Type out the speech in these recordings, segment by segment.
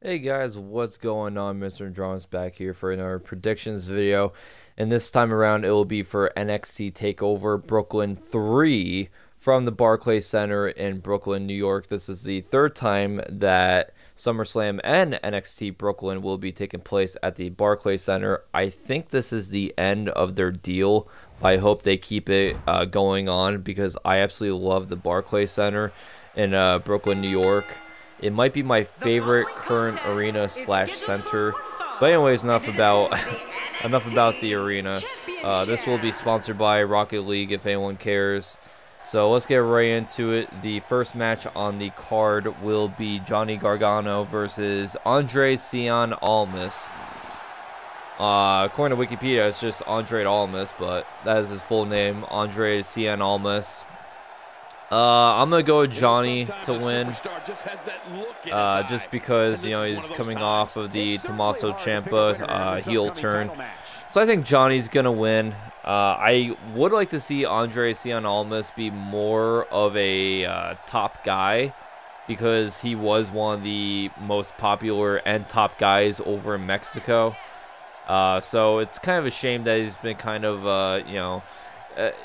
Hey guys, what's going on? Mr. Andronis back here for another predictions video, and this time around it will be for NXT TakeOver Brooklyn 3 from the Barclays Center in Brooklyn, New York. This is the third time that SummerSlam and NXT Brooklyn will be taking place at the Barclays Center. I think this is the end of their deal. I hope they keep it going on because I absolutely love the Barclays Center in Brooklyn, New York. It might be my favorite current arena slash center. But anyways, enough about the arena. This will be sponsored by Rocket League if anyone cares. So let's get right into it. The first match on the card will be Johnny Gargano versus Seon Almas. According to Wikipedia, it's just Andre Almas, but that is his full name, Seon Almas. I'm gonna go with Johnny to win, just because he's coming off of the Tommaso Ciampa heel turn, so I think Johnny's gonna win. I would like to see Seon Almas be more of a top guy, because he was one of the most popular and top guys over in Mexico. So it's kind of a shame that he's been kind of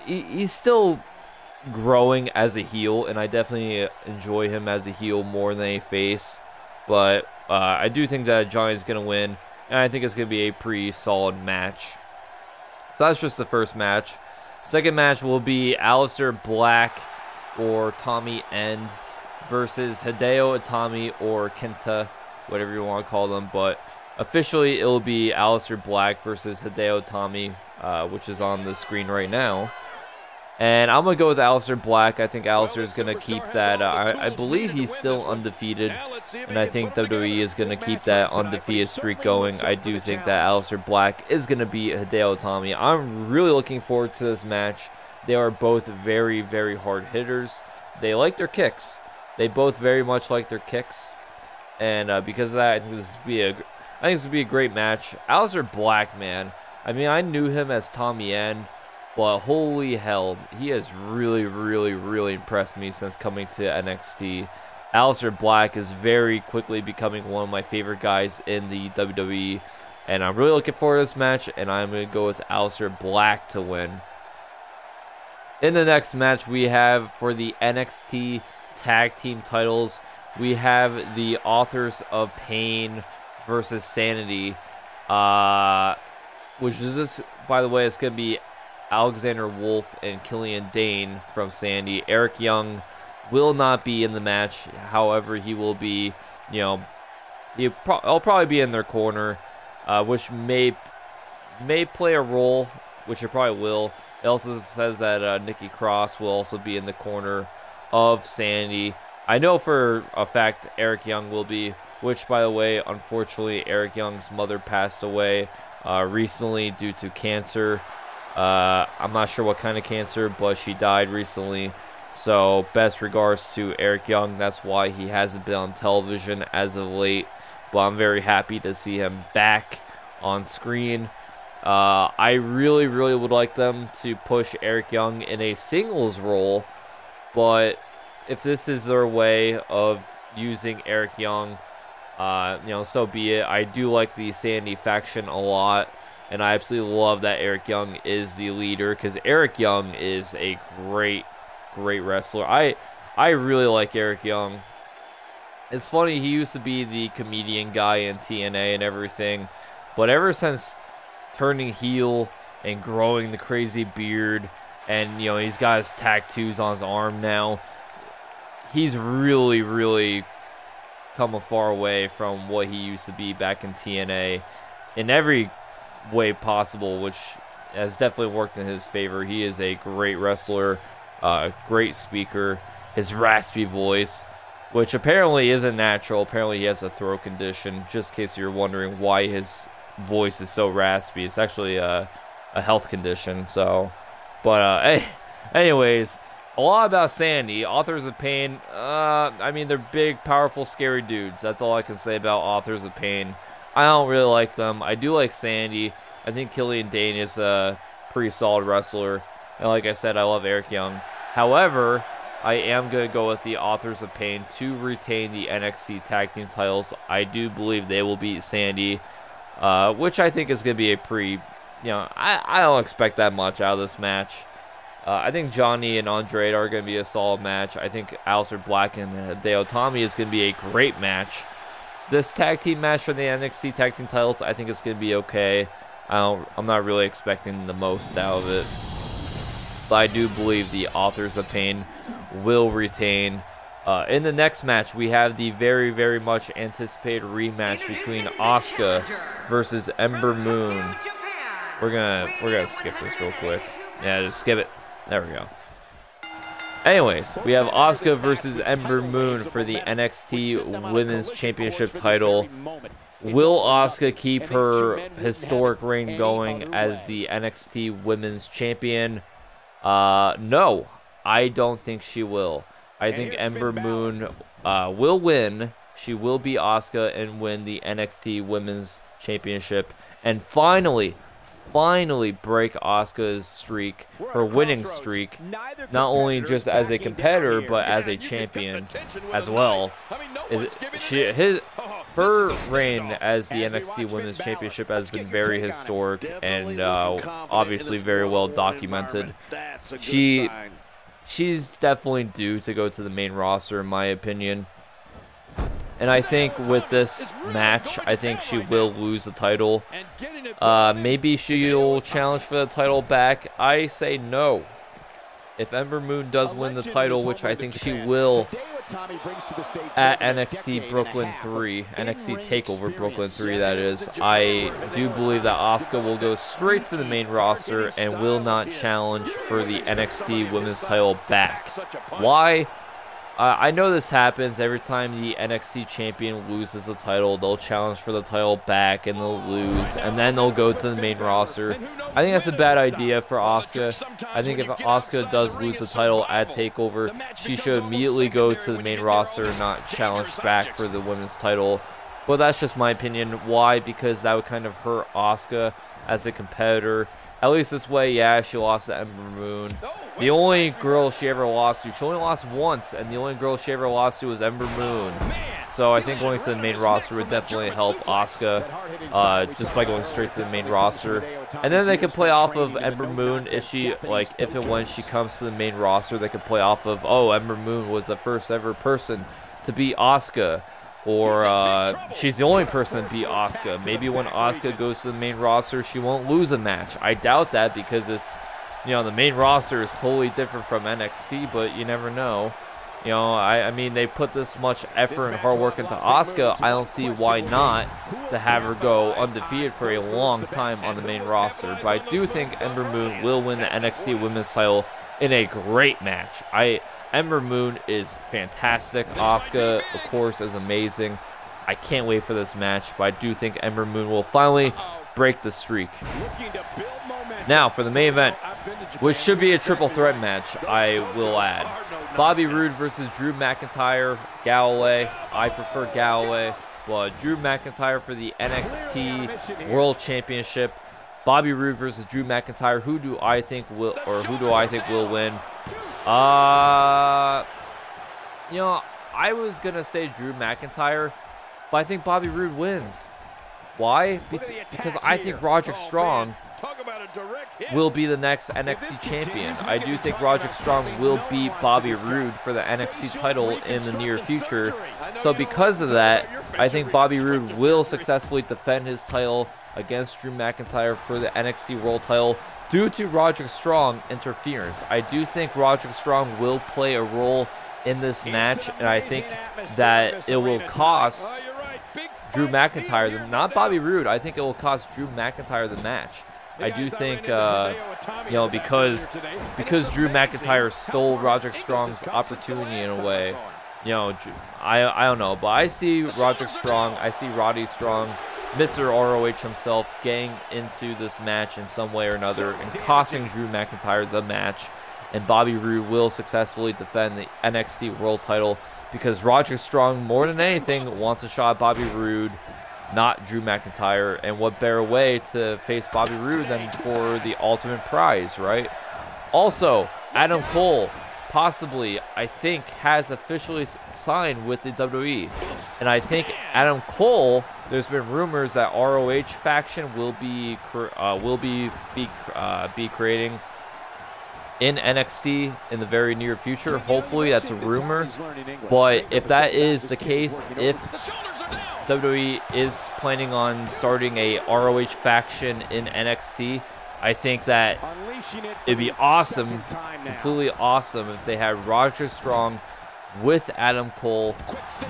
he's still growing as a heel, and I definitely enjoy him as a heel more than a face, but I do think that Johnny's gonna win, and I think it's gonna be a pretty solid match. So that's just the first match. Second match will be Aleister Black or Tommy End versus Hideo Itami or Kenta, whatever you want to call them, but officially it will be Aleister Black versus Hideo Itami, which is on the screen right now. And I'm going to go with Aleister Black. I think Aleister is going to keep that. I believe he's still undefeated, and I think WWE is going to keep that undefeated streak going. I do think that Aleister Black is going to beat Hideo Itami. I'm really looking forward to this match. They are both very, very hard hitters. They like their kicks. They both very much like their kicks. And because of that, I think this would be a great match. Aleister Black, man. I mean, I knew him as Tommy End, but holy hell, he has really, really, really impressed me since coming to NXT. Aleister Black is very quickly becoming one of my favorite guys in the WWE, and I'm really looking forward to this match, and I'm going to go with Aleister Black to win. In the next match, we have for the NXT Tag Team titles, we have the Authors of Pain versus Sanity, which is this, by the way, it's going to be Alexander Wolf and Killian Dane from Sandy. Eric Young will not be in the match. However, he will be, he'll probably be in their corner, which may play a role, which it probably will. It also says that Nikki Cross will also be in the corner of Sandy. I know for a fact Eric Young will be, which, by the way, unfortunately, Eric Young's mother passed away recently due to cancer. I'm not sure what kind of cancer, but she died recently. So best regards to Eric Young. That's why he hasn't been on television as of late, but I'm very happy to see him back on screen. I really, really would like them to push Eric Young in a singles role, but if this is their way of using Eric Young, so be it. I do like the Sandy faction a lot, and I absolutely love that Eric Young is the leader, because Eric Young is a great, great wrestler. I really like Eric Young. It's funny, he used to be the comedian guy in TNA and everything, but ever since turning heel and growing the crazy beard, and he's got his tattoos on his arm now, he's really, really come a far away from what he used to be back in TNA in every way possible, which has definitely worked in his favor. He is a great wrestler, great speaker. His raspy voice, which apparently isn't natural. Apparently he has a throat condition, just in case you're wondering why his voice is so raspy. It's actually a health condition. So, but anyways, a lot about Sandy. Authors of Pain, I mean, they're big, powerful, scary dudes. That's all I can say about Authors of Pain. I don't really like them. I do like Sandy. I think Killian Dane is a pretty solid wrestler. And like I said, I love Eric Young. However, I am going to go with the Authors of Pain to retain the NXT Tag Team titles. I do believe they will beat Sanity, which I think is going to be a pretty, I don't expect that much out of this match. I think Johnny and Andrade are going to be a solid match. I think Aleister Black and Hideo Itami is going to be a great match. This tag team match for the NXT Tag Team titles, I think it's going to be okay. I'm not really expecting the most out of it. But I do believe the Authors of Pain will retain. In the next match, we have the very, very much anticipated rematch between Asuka versus Ember Moon. We're gonna skip this real quick. Yeah, just skip it. There we go. Anyways, we have Asuka versus Ember Moon for the NXT Women's Championship title. Will Asuka keep her historic reign going as the NXT Women's Champion? No, I don't think she will. I think Ember Moon will win. She will beat Asuka and win the NXT Women's Championship. And finally break Asuka's streak, her winning streak, not only just as a competitor, but as a champion as well. Her reign as the NXT Women's Championship has been very historic and obviously very well documented. She's definitely due to go to the main roster, in my opinion. And I think with this match, I think she will lose the title. Maybe she'll challenge for the title back. I say no. If Ember Moon does win the title, which I think she will at NXT Brooklyn 3, NXT TakeOver Brooklyn 3, that is, I do believe that Asuka will go straight to the main roster and will not challenge for the NXT Women's title back. Why? I know this happens every time the NXT champion loses the title. They'll challenge for the title back and they'll lose, and then they'll go to the main roster. I think that's a bad idea for Asuka. I think if Asuka does lose the title at TakeOver, she should immediately go to the main roster and not challenge back for the women's title. But that's just my opinion. Why? Because that would kind of hurt Asuka as a competitor. At least this way, yeah, she lost to Ember Moon. The only girl she ever lost to, she only lost once, and the only girl she ever lost to was Ember Moon. So I think going to the main roster would definitely help Asuka just by going straight to the main roster. And then they can play off of Ember Moon if and when she comes to the main roster, they can play off of, oh, Ember Moon was the first ever person to beat Asuka. Or she's the only person to beat Asuka. Maybe when Asuka goes to the main roster, she won't lose a match. I doubt that because it's, the main roster is totally different from NXT, but you never know. I mean, they put this much effort and hard work into Asuka. I don't see why not to have her go undefeated for a long time on the main roster. But I do think Ember Moon will win the NXT Women's title in a great match. Ember Moon is fantastic. Asuka, of course, is amazing. I can't wait for this match, but I do think Ember Moon will finally break the streak. Now, for the main event, which should be a triple threat match, I will add. Bobby Roode versus Drew McIntyre, Galloway. I prefer Galloway, but Drew McIntyre for the NXT World Championship. Bobby Roode versus Drew McIntyre. Who do I think will win? I was gonna say Drew McIntyre, but I think Bobby Roode wins. Why? Because I think Roderick Strong will be the next NXT champion. I do think Roderick Strong will beat Bobby Roode for the NXT title in the near future. So because of that, I think Bobby Roode will successfully defend his title against Drew McIntyre for the NXT World title due to Roderick Strong interference. I do think Roderick Strong will play a role in this match, and I think that it will cost Drew McIntyre, not Bobby Roode. I think it will cost Drew McIntyre the match. I do think, because Drew McIntyre stole Roderick Strong's opportunity in a way. I don't know, but I see Roderick Strong, I see Roddy Strong, Mr. ROH himself, getting into this match in some way or another and costing Drew McIntyre the match. And Bobby Roode will successfully defend the NXT World title because Roderick Strong, more than anything, wants a shot at Bobby Roode, not Drew McIntyre. And what better way to face Bobby Roode than for the ultimate prize, right? Also, Adam Cole possibly, I think, has officially signed with the WWE. And I think Adam Cole, there's been rumors that ROH faction will be creating in NXT in the very near future. Hopefully that's a rumor, but if that is the case, if WWE is planning on starting a ROH faction in NXT, I think that it'd be awesome, completely awesome, if they had Roger Strong with Adam Cole,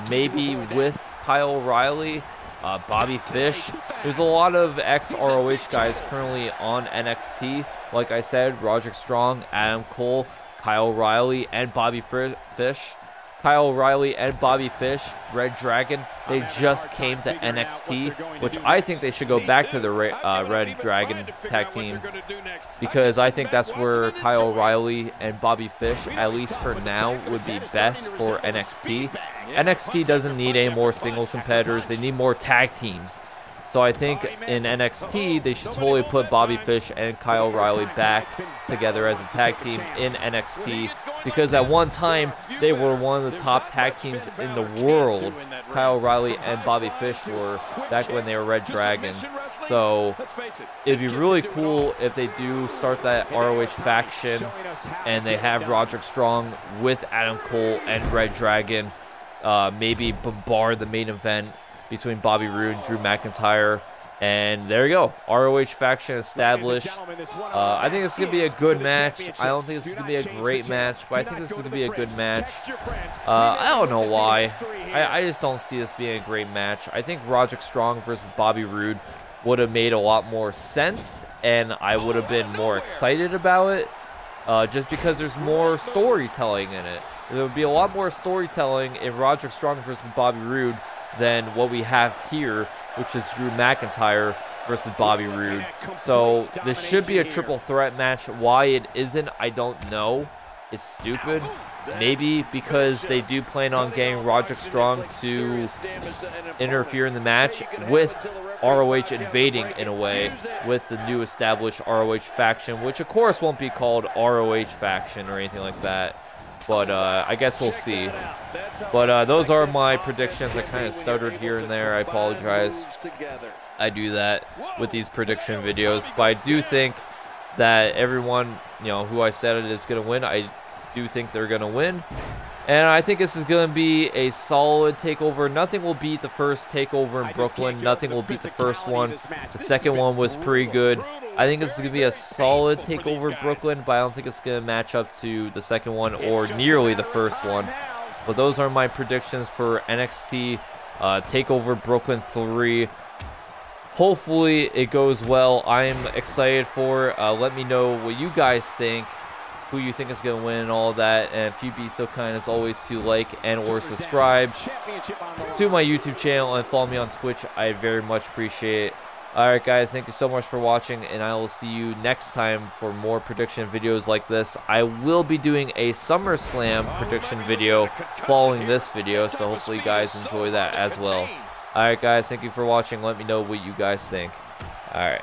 maybe with Kyle O'Reilly, Bobby Fish. There's a lot of ex-ROH guys currently on NXT. Like I said, Roderick Strong, Adam Cole, Kyle O'Reilly, and Bobby Fish. Kyle O'Reilly and Bobby Fish, Red Dragon, they just came to NXT, which I think they should go back to the Red Dragon tag team, because I think that's where Kyle O'Reilly and Bobby Fish, at least for now, would be best for NXT. NXT doesn't need any more single competitors, they need more tag teams. So I think in NXT, they should totally put Bobby Fish and Kyle O'Reilly back together as a tag team in NXT, because at one time, they were one of the top tag teams in the world. Kyle O'Reilly and Bobby Fish were back when they were Red Dragon. So it'd be really cool if they do start that ROH faction and they have Roderick Strong with Adam Cole and Red Dragon, maybe bombard the main event between Bobby Roode and Drew McIntyre, and there you go, ROH faction established. I think this is gonna be a good match. I don't think this is gonna be a great match, but I think this is gonna be a good match. I don't know why. I just don't see this being a great match. I think Roderick Strong versus Bobby Roode would have made a lot more sense, and I would have been more excited about it, just because there's more storytelling in it. There would be a lot more storytelling in Roderick Strong versus Bobby Roode than what we have here, which is Drew McIntyre versus Bobby Roode. So this should be a triple threat match. Why it isn't, I don't know. It's stupid. Maybe because they do plan on getting Roderick Strong to interfere in the match with ROH invading in a way with the new established ROH faction, which of course won't be called ROH faction or anything like that. But I guess we'll see. But those are my predictions. I kind of stuttered here and there. I apologize. I do that with these prediction videos. But I do think that everyone, who I said it is going to win, I do think they're going to win. And I think this is going to be a solid TakeOver. Nothing will beat the first TakeOver in Brooklyn. Nothing will beat the first one. The second one was pretty good. I think this is going to be a solid TakeOver Brooklyn, but I don't think it's going to match up to the second one or nearly the first one. But those are my predictions for NXT TakeOver Brooklyn 3. Hopefully it goes well. I'm excited for it. Let me know what you guys think, who you think is going to win and all that. And if you'd be so kind as always to like and or subscribe to my YouTube channel and follow me on Twitch, I very much appreciate it. Alright guys, thank you so much for watching, and I will see you next time for more prediction videos like this. I will be doing a SummerSlam prediction video following this video, so hopefully you guys enjoy that as well. Alright guys, thank you for watching. Let me know what you guys think. Alright.